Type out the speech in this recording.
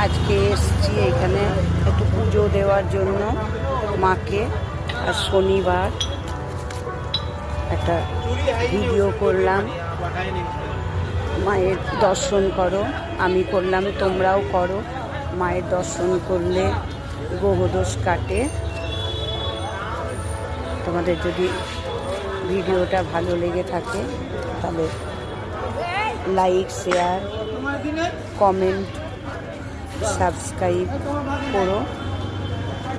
আজকে এসছি এখানে একটু পুজো দেওয়ার জন্য মাকে। আর শনিবার একটা ভিডিও করলাম, মায়ের দর্শন করো। আমি করলাম, তোমরাও করো। মায়ের দর্শন করলে গ্রহদোষ কাটে। তোমাদের যদি ভিডিওটা ভালো লেগে থাকে তাহলে লাইক, শেয়ার, কমেন্ট, সাবস্ক্রাইব করো।